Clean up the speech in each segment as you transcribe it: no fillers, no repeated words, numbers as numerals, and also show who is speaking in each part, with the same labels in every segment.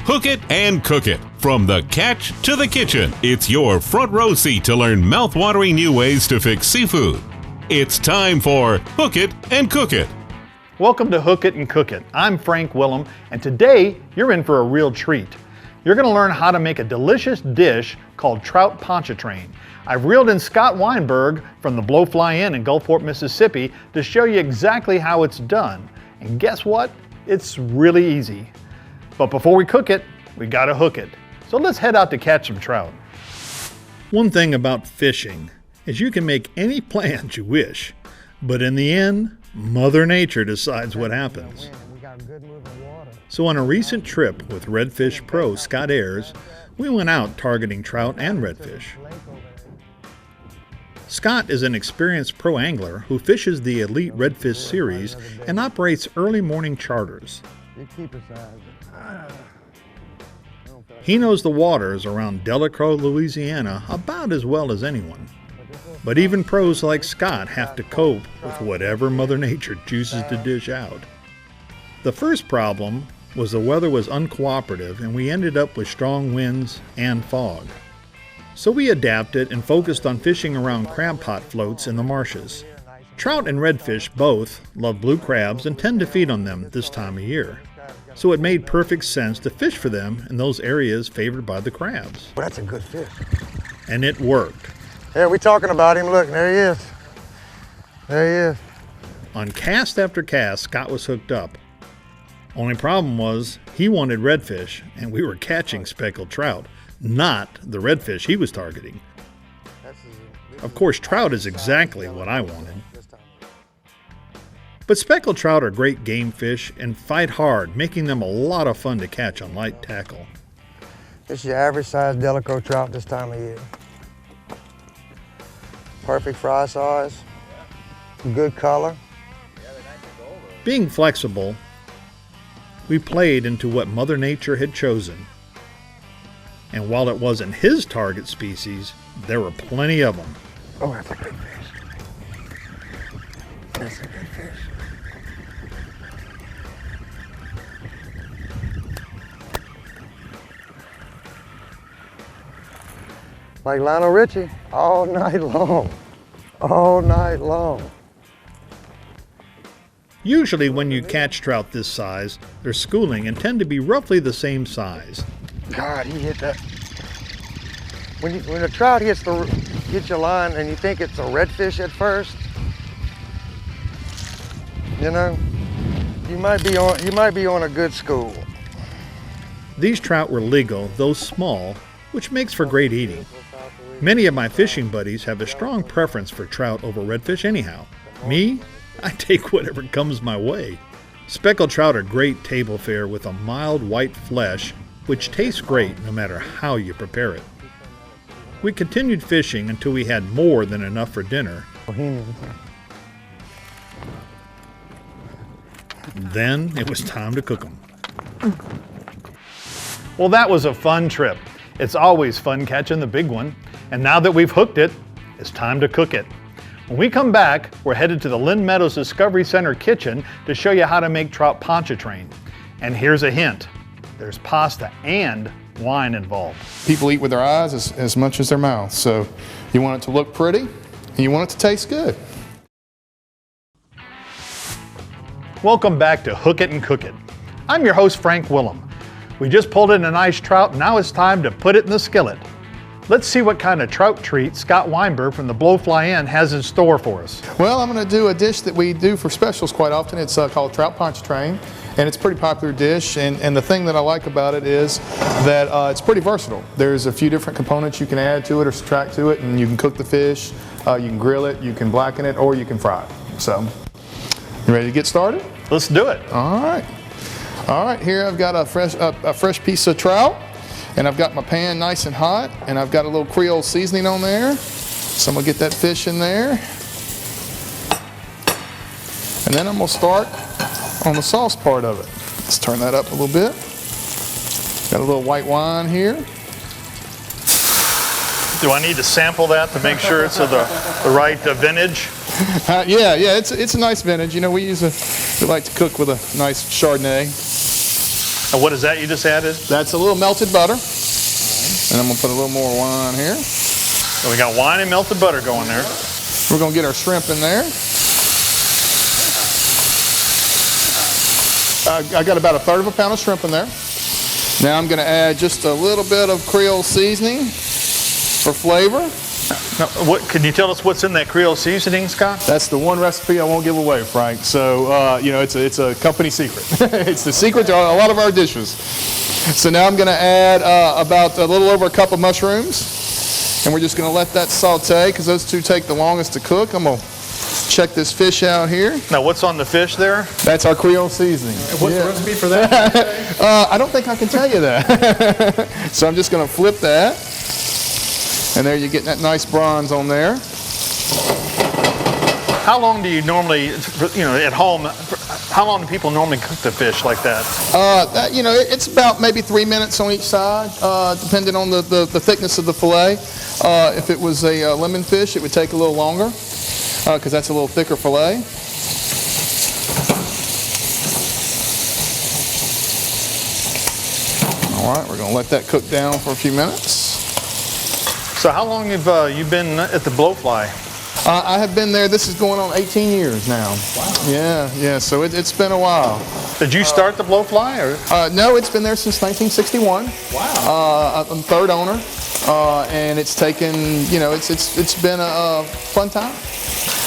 Speaker 1: Hook it and cook it. From the catch to the kitchen, it's your front row seat to learn mouth-watering new ways to fix seafood. It's time for Hook It and Cook It.
Speaker 2: Welcome to Hook It and Cook It. I'm Frank Willem, and today you're in for a real treat. You're going to learn how to make a delicious dish called Trout Pontchartrain. I've reeled in Scott Weinberg from the Blowfly Inn in Gulfport, Mississippi to show you exactly how it's done. And guess what? It's really easy. But before we cook it, we gotta hook it. So let's head out to catch some trout. One thing about fishing is you can make any plans you wish, but in the end, Mother Nature decides what happens. So on a recent trip with Redfish Pro Scott Ayers, we went out targeting trout and redfish. Scott is an experienced pro angler who fishes the Elite Redfish series and operates early morning charters. He knows the waters around Delacroix, Louisiana about as well as anyone. But even pros like Scott have to cope with whatever Mother Nature chooses to dish out. The first problem was the weather was uncooperative and we ended up with strong winds and fog. So we adapted and focused on fishing around crab pot floats in the marshes. Trout and redfish both love blue crabs and tend to feed on them this time of year. So it made perfect sense to fish for them in those areas favored by the crabs.
Speaker 3: Well, that's a good fish.
Speaker 2: And it worked.
Speaker 3: Yeah, we're talking about him. Look, there he is. There he is.
Speaker 2: On cast after cast, Scott was hooked up. Only problem was he wanted redfish and we were catching speckled trout, not the redfish he was targeting. Of course, trout is exactly what I wanted. But speckled trout are great game fish and fight hard, making them a lot of fun to catch on light tackle.
Speaker 3: This is your average size Delacroix trout this time of year. Perfect fry size, good color.
Speaker 2: Being flexible, we played into what Mother Nature had chosen. And while it wasn't his target species, there were plenty of them.
Speaker 3: Oh, that's a good fish. That's a good fish. Like Lionel Richie, all night long. All night long.
Speaker 2: Usually when you catch trout this size, they're schooling and tend to be roughly the same size.
Speaker 3: God, he hit that. When a trout hits your line and you think it's a redfish at first, you know, you might be on a good school.
Speaker 2: These trout were legal, though small, which makes for great eating. Many of my fishing buddies have a strong preference for trout over redfish anyhow. Me, I take whatever comes my way. Speckled trout are great table fare with a mild white flesh, which tastes great no matter how you prepare it. We continued fishing until we had more than enough for dinner. Then it was time to cook them. Well, that was a fun trip. It's always fun catching the big one. And now that we've hooked it, it's time to cook it. When we come back, we're headed to the Lynn Meadows Discovery Center kitchen to show you how to make trout pontchartrain. And here's a hint, there's pasta and wine involved.
Speaker 4: People eat with their eyes as much as their mouths, so you want it to look pretty and you want it to taste good.
Speaker 2: Welcome back to Hook It and Cook It. I'm your host, Frank Willem. We just pulled in a nice trout, now it's time to put it in the skillet. Let's see what kind of trout treat Scott Weinberg from the Blowfly Inn has in store for us.
Speaker 4: Well, I'm going to do a dish that we do for specials quite often. It's called Trout Pontchartrain, and it's a pretty popular dish. And the thing that I like about it is that it's pretty versatile. There's a few different components you can add to it or subtract to it, and you can cook the fish, you can grill it, you can blacken it, or you can fry it. So, you ready to get started?
Speaker 2: Let's do it.
Speaker 4: All right. All right, here I've got a fresh piece of trout. And I've got my pan nice and hot, and I've got a little Creole seasoning on there. So I'm gonna get that fish in there. And then I'm gonna start on the sauce part of it. Let's turn that up a little bit. Got a little white wine here.
Speaker 2: Do I need to sample that to make sure it's of the right vintage?
Speaker 4: Yeah, it's a nice vintage. You know, we like to cook with a nice Chardonnay.
Speaker 2: And what is that you just added?
Speaker 4: That's a little melted butter. And I'm gonna put a little more wine here.
Speaker 2: So we got wine and melted butter going there.
Speaker 4: We're gonna get our shrimp in there. I got about 1/3 of a pound of shrimp in there. Now I'm gonna add just a little bit of Creole seasoning for flavor.
Speaker 2: Now, can you tell us what's in that Creole seasoning, Scott?
Speaker 4: That's the one recipe I won't give away, Frank. So, you know, it's a company secret. It's the secret to a lot of our dishes. So now I'm going to add about a little over a cup of mushrooms. And we're just going to let that saute because those two take the longest to cook. I'm going to check this fish out here.
Speaker 2: Now, what's on the fish there?
Speaker 4: That's our Creole seasoning.
Speaker 2: What's the recipe for that?
Speaker 4: I don't think I can tell you that. So I'm just going to flip that. And there you're getting that nice bronze on there.
Speaker 2: How long do you normally, at home, how long do people normally cook the fish like that?
Speaker 4: You know, it's about maybe 3 minutes on each side, depending on the thickness of the fillet. If it was a lemon fish, it would take a little longer, because that's a little thicker fillet. All right, we're going to let that cook down for a few minutes.
Speaker 2: So how long have you been at the Blowfly?
Speaker 4: I have been there, this is going on 18 years now. Wow. Yeah, so it's been a while.
Speaker 2: Did you start the Blowfly? Or?
Speaker 4: No, it's been there since 1961.
Speaker 2: Wow.
Speaker 4: I'm third owner, and it's taken, you know, it's been a fun time.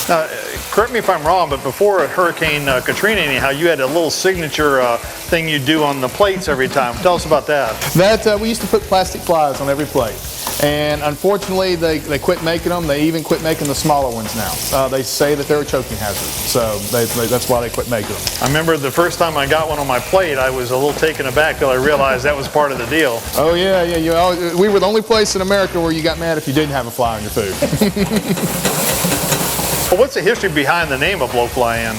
Speaker 2: Now, correct me if I'm wrong, but before Hurricane Katrina, anyhow, you had a little signature thing you do on the plates every time. Tell us about that.
Speaker 4: That we used to put plastic flies on every plate. And unfortunately, they quit making them. They even quit making the smaller ones now. They say that they're a choking hazard, so that's why they quit making them.
Speaker 2: I remember the first time I got one on my plate, I was a little taken aback till I realized that was part of the deal.
Speaker 4: Oh yeah. We were the only place in America where you got mad if you didn't have a fly on your food.
Speaker 2: Well, what's the history behind the name of Blowfly Inn?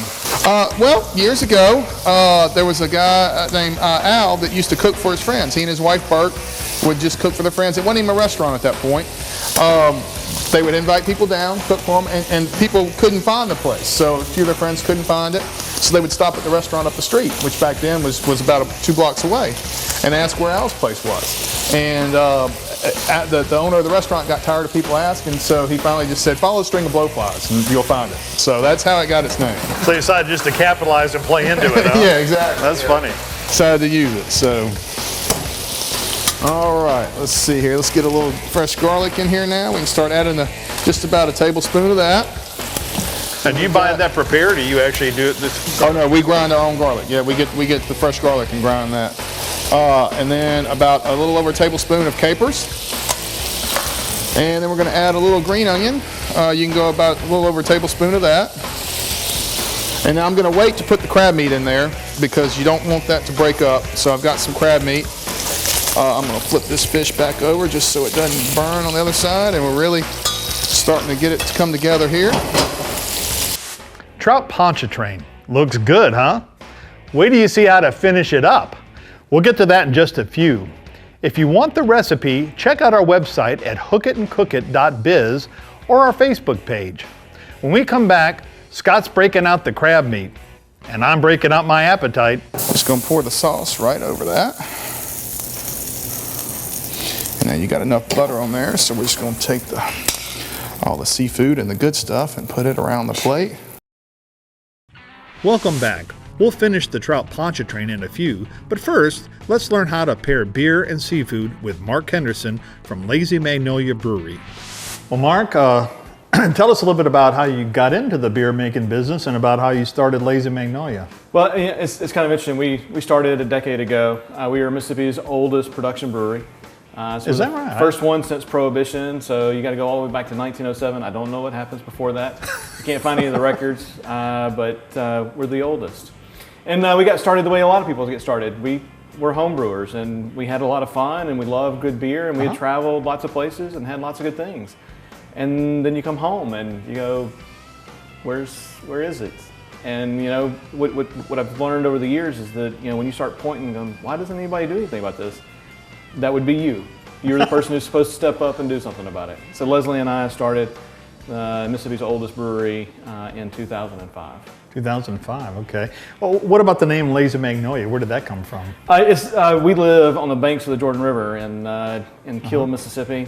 Speaker 4: Well, years ago, there was a guy named Al that used to cook for his friends. He and his wife, Bert, would just cook for their friends. It wasn't even a restaurant at that point. They would invite people down, cook for them, and people couldn't find the place. So a few of their friends couldn't find it. So they would stop at the restaurant up the street, which back then was about 2 blocks away, and ask where Al's place was. And the owner of the restaurant got tired of people asking, so he finally just said, follow a string of blowflies and you'll find it. So that's how it got its name.
Speaker 2: So you decided just to capitalize and play into it, huh?
Speaker 4: Yeah, exactly.
Speaker 2: That's funny.
Speaker 4: Decided to use it, so. All right, let's see here. Let's get a little fresh garlic in here now. We can start adding just about a tablespoon of that.
Speaker 2: And do you buy that prepared, or do you actually do it?
Speaker 4: Oh no, we grind our own garlic. Yeah, we get the fresh garlic and grind that. And then about a little over a tablespoon of capers. And then we're going to add a little green onion. You can go about a little over a tablespoon of that. And now I'm going to wait to put the crab meat in there because you don't want that to break up. So I've got some crab meat. I'm going to flip this fish back over just so it doesn't burn on the other side, and we're really starting to get it to come together here.
Speaker 2: Trout Pontchartrain. Looks good, huh? Wait till you see how to finish it up. We'll get to that in just a few. If you want the recipe, check out our website at hookitandcookit.biz or our Facebook page. When we come back, Scott's breaking out the crab meat, and I'm breaking out my appetite.
Speaker 4: Just going to pour the sauce right over that. And then you got enough butter on there, so we're just going to take all the seafood and the good stuff and put it around the plate.
Speaker 2: Welcome back. We'll finish the Trout Pontchartrain in a few, but first, let's learn how to pair beer and seafood with Mark Henderson from Lazy Magnolia Brewery. Well, Mark, tell us a little bit about how you got into the beer making business and about how you started Lazy Magnolia.
Speaker 5: Well, it's kind of interesting. We started a decade ago. We were Mississippi's oldest production brewery. So
Speaker 2: is that right?
Speaker 5: First one since Prohibition, so you got to go all the way back to 1907. I don't know what happens before that. You can't find any of the records, but we're the oldest. And we got started the way a lot of people get started. We were home brewers, and we had a lot of fun, and we loved good beer, and we had traveled lots of places and had lots of good things. And then you come home and you go, where is it? And you know what I've learned over the years is that when you start pointing, going, why doesn't anybody do anything about this? That would be you. You're the person who's supposed to step up and do something about it. So Leslie and I started Mississippi's oldest brewery in 2005.
Speaker 2: 2005, okay. Well, what about the name Lazy Magnolia? Where did that come from?
Speaker 5: We live on the banks of the Jordan River in Kiel, Mississippi.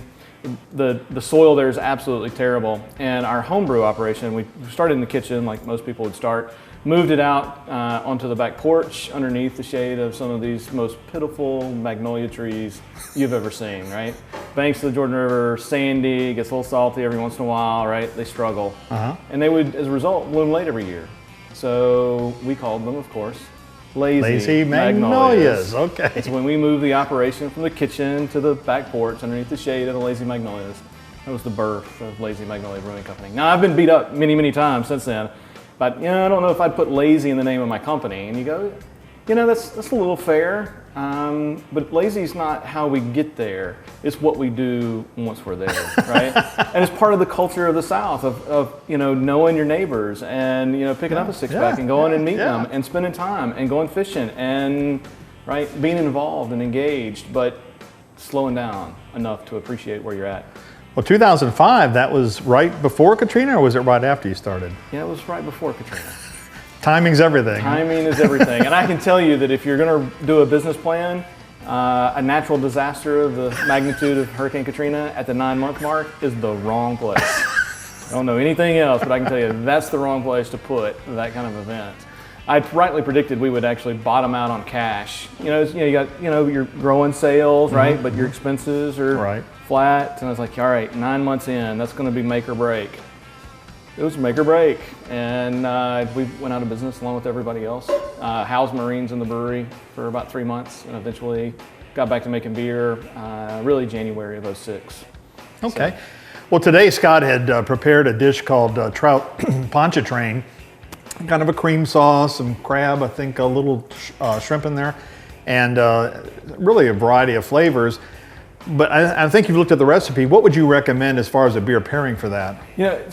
Speaker 5: The soil there is absolutely terrible, and our homebrew operation, we started in the kitchen like most people would start, moved it out onto the back porch underneath the shade of some of these most pitiful magnolia trees you've ever seen, right? Banks of the Jordan River, sandy, gets a little salty every once in a while, right? They struggle. And they would, as a result, bloom late every year. So we called them, of course, Lazy Magnolias.
Speaker 2: Okay.
Speaker 5: So when we moved the operation from the kitchen to the back porch underneath the shade of the Lazy Magnolias, that was the birth of Lazy Magnolia Brewing Company. Now, I've been beat up many, many times since then, but I don't know if I'd put lazy in the name of my company. And you go, that's a little fair, but lazy's not how we get there. It's what we do once we're there, right? And it's part of the culture of the South of knowing your neighbors and picking up a six-pack and going and meeting them and spending time and going fishing and being involved and engaged, but slowing down enough to appreciate where you're at.
Speaker 2: Well, 2005, that was right before Katrina, or was it right after you started?
Speaker 5: Yeah, it was right before Katrina.
Speaker 2: Timing's everything.
Speaker 5: Timing is everything. And I can tell you that if you're going to do a business plan, a natural disaster of the magnitude of Hurricane Katrina at the 9-month mark is the wrong place. I don't know anything else, but I can tell you that's the wrong place to put that kind of event. I rightly predicted we would actually bottom out on cash. You got your growing sales, right? But your expenses are flat. And I was like, all right, 9 months in, that's going to be make or break. It was make or break, and we went out of business along with everybody else. Housed Marines in the brewery for about 3 months, and eventually got back to making beer, really January of '06.
Speaker 2: Okay. Well, today Scott had prepared a dish called Trout Pontchartrain, kind of a cream sauce, some crab, I think a little shrimp in there, and really a variety of flavors. But I think you've looked at the recipe. What would you recommend as far as a beer pairing for that?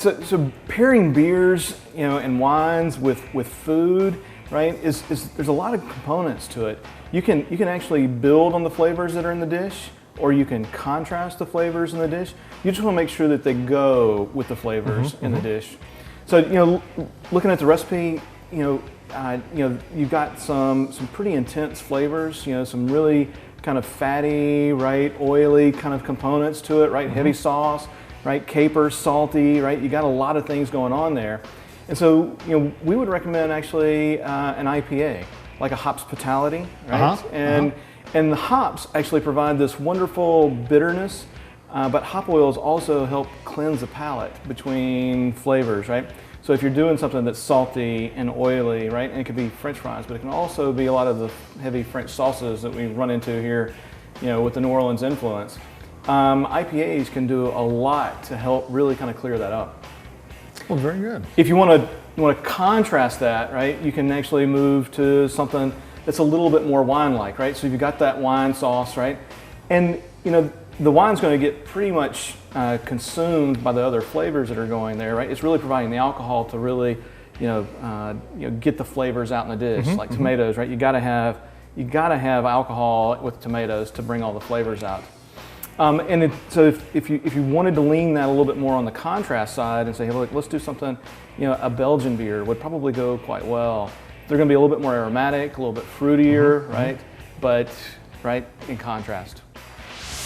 Speaker 5: So pairing beers, and wines with food, right? There's a lot of components to it. You can actually build on the flavors that are in the dish, or you can contrast the flavors in the dish. You just want to make sure that they go with the flavors in the dish. So looking at the recipe, you've got some pretty intense flavors. Some really kind of fatty, right, oily kind of components to it, right? Heavy sauce, right? Caper, salty, right? You got a lot of things going on there. And so, we would recommend actually an IPA, like a hops fatality, right? And the hops actually provide this wonderful bitterness, but hop oils also help cleanse the palate between flavors, right? So if you're doing something that's salty and oily, right, and it could be French fries, but it can also be a lot of the heavy French sauces that we run into here, with the New Orleans influence. IPAs can do a lot to help really kind of clear that up.
Speaker 2: Well, very good.
Speaker 5: If you want to contrast that, right, you can actually move to something that's a little bit more wine-like, right? So you've got that wine sauce, right, and the wine's going to get pretty much consumed by the other flavors that are going there, right? It's really providing the alcohol to really, get the flavors out in the dish, like tomatoes, right? You got to have alcohol with tomatoes to bring all the flavors out. So if you wanted to lean that a little bit more on the contrast side and say, hey, look, let's do something, a Belgian beer would probably go quite well. They're going to be a little bit more aromatic, a little bit fruitier, right? But in contrast.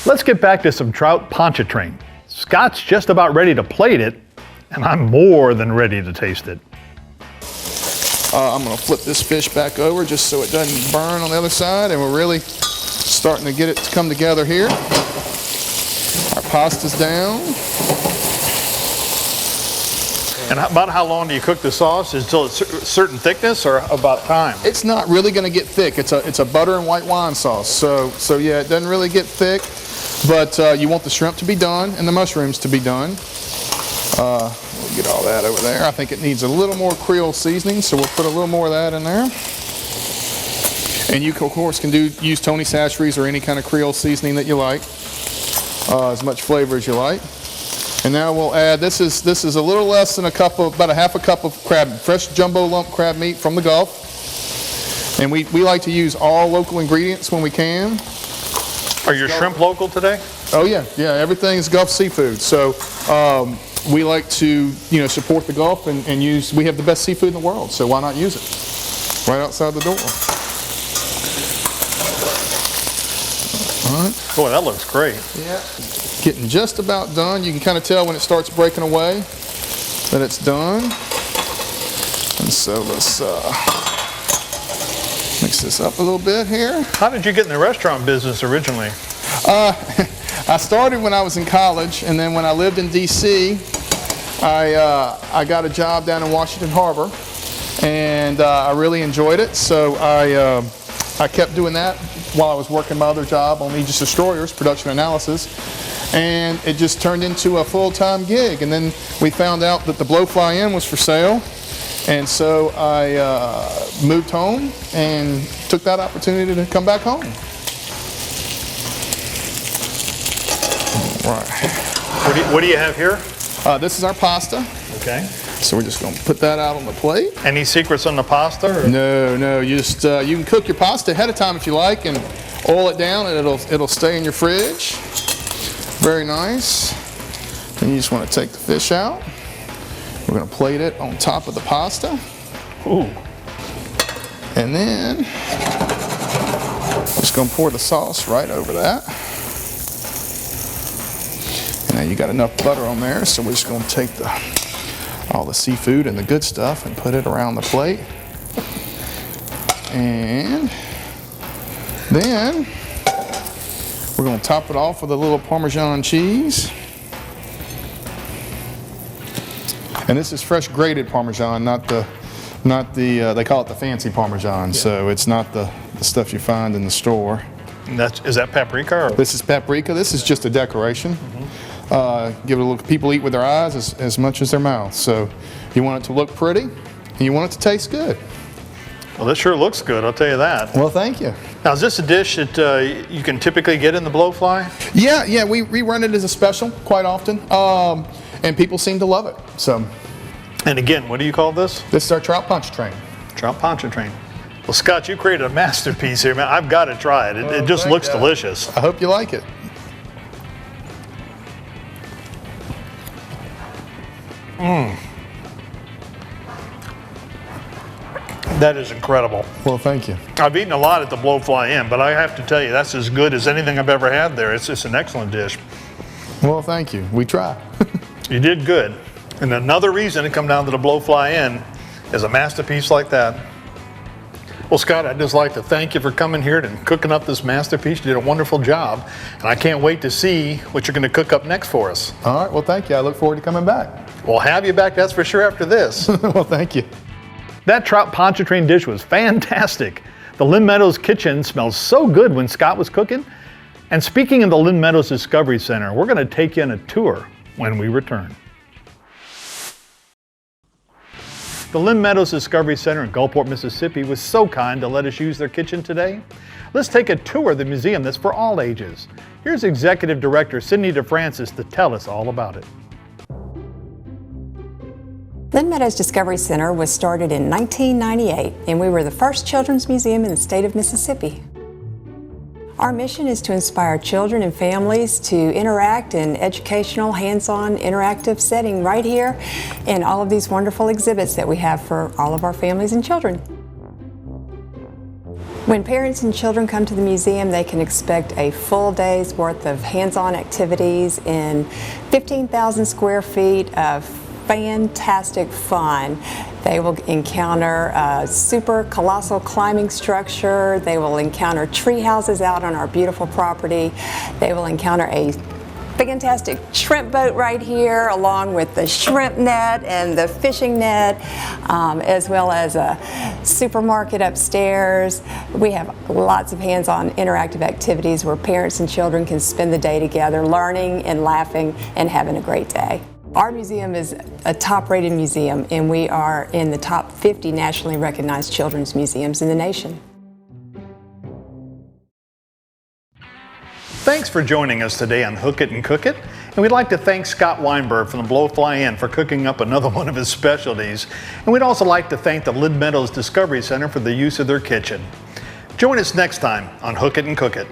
Speaker 2: Let's get back to some Trout Pontchartrain. Scott's just about ready to plate it, and I'm more than ready to taste it.
Speaker 4: I'm going to flip this fish back over just so it doesn't burn on the other side, and we're really starting to get it to come together here. Our pasta's down.
Speaker 2: And about how long do you cook the sauce? Until it's a certain thickness, or about time?
Speaker 4: It's not really going to get thick. It's a butter and white wine sauce. So yeah, it doesn't really get thick, but you want the shrimp to be done and the mushrooms to be done. We'll get all that over there. I think it needs a little more Creole seasoning, so we'll put a little more of that in there. And you, of course, can use Tony Chachere's or any kind of Creole seasoning that you like, as much flavor as you like. And now we'll add, this is a little less than about a half a cup of fresh jumbo lump crab meat from the Gulf. And we like to use all local ingredients when we can.
Speaker 2: Are your shrimp local today?
Speaker 4: Oh yeah, everything is Gulf seafood. So we like to, support the Gulf and use. We have the best seafood in the world, so why not use it? Right outside the door. All right.
Speaker 2: Boy, that looks great.
Speaker 4: Yeah. Getting just about done. You can kind of tell when it starts breaking away that it's done. And so let's mix this up a little bit here.
Speaker 2: How did you get in the restaurant business originally?
Speaker 4: I started when I was in college, and then when I lived in D.C., I got a job down in Washington Harbor, and I really enjoyed it. So I kept doing that while I was working my other job on Aegis Destroyers, production analysis, and it just turned into a full-time gig. And then we found out that the Blowfly Inn was for sale, and so I moved home and took that opportunity to come back home. Right.
Speaker 2: What do you have here?
Speaker 4: This is our pasta.
Speaker 2: Okay.
Speaker 4: So we're just going to put that out on the plate.
Speaker 2: Any secrets on the pasta? Or?
Speaker 4: No. You just you can cook your pasta ahead of time if you like, and oil it down, and it'll stay in your fridge. Very nice. Then you just want to take the fish out. We're going to plate it on top of the pasta.
Speaker 2: Ooh.
Speaker 4: And then just going to pour the sauce right over that. And now you got enough butter on there, so we're just going to take all the seafood and the good stuff and put it around the plate. And then we're going to top it off with a little Parmesan cheese. And this is fresh grated Parmesan, not the they call it the fancy Parmesan, yeah. So it's not the stuff you find in the store.
Speaker 2: And is that paprika? Or?
Speaker 4: This is paprika. This is just a decoration. Give it a look. People eat with their eyes as much as their mouths. So you want it to look pretty, and you want it to taste good.
Speaker 2: Well, this sure looks good, I'll tell you that.
Speaker 4: Well, thank you.
Speaker 2: Now, is this a dish that you can typically get in the Blowfly?
Speaker 4: Yeah, we run it as a special quite often, and people seem to love it. So.
Speaker 2: And again, what do you call this?
Speaker 4: This is our Trout Pontchartrain.
Speaker 2: Trout Pontchartrain. Well, Scott, you created a masterpiece here, man. I've got to try it. It just looks delicious.
Speaker 4: I hope you like it.
Speaker 2: That is incredible.
Speaker 4: Well, thank you.
Speaker 2: I've eaten a lot at the Blowfly Inn, but I have to tell you, that's as good as anything I've ever had there. It's just an excellent dish.
Speaker 4: Well, thank you. We try.
Speaker 2: You did good. And another reason to come down to the Blowfly Inn is a masterpiece like that. Well, Scott, I'd just like to thank you for coming here and cooking up this masterpiece. You did a wonderful job, and I can't wait to see what you're going to cook up next for us.
Speaker 4: All right, well, thank you. I look forward to coming back.
Speaker 2: We'll have you back, that's for sure, after this.
Speaker 4: Well, thank you.
Speaker 2: That Trout Pontchartrain dish was fantastic. The Lynn Meadows kitchen smells so good when Scott was cooking. And speaking of the Lynn Meadows Discovery Center, we're going to take you on a tour when we return. The Lynn Meadows Discovery Center in Gulfport, Mississippi was so kind to let us use their kitchen today. Let's take a tour of the museum that's for all ages. Here's Executive Director Cindy DeFrancis to tell us all about it.
Speaker 6: Lynn Meadows Discovery Center was started in 1998, and we were the first children's museum in the state of Mississippi. Our mission is to inspire children and families to interact in educational, hands-on, interactive setting right here in all of these wonderful exhibits that we have for all of our families and children. When parents and children come to the museum, they can expect a full day's worth of hands-on activities in 15,000 square feet of fantastic fun. They will encounter a super colossal climbing structure. They will encounter tree houses out on our beautiful property. They will encounter a fantastic shrimp boat right here, along with the shrimp net and the fishing net, as well as a supermarket upstairs. We have lots of hands-on interactive activities where parents and children can spend the day together learning and laughing and having a great day. Our museum is a top-rated museum, and we are in the top 50 nationally recognized children's museums in the nation.
Speaker 2: Thanks for joining us today on Hook It and Cook It. And we'd like to thank Scott Weinberg from the Blowfly Inn for cooking up another one of his specialties. And we'd also like to thank the Lynn Meadows Discovery Center for the use of their kitchen. Join us next time on Hook It and Cook It.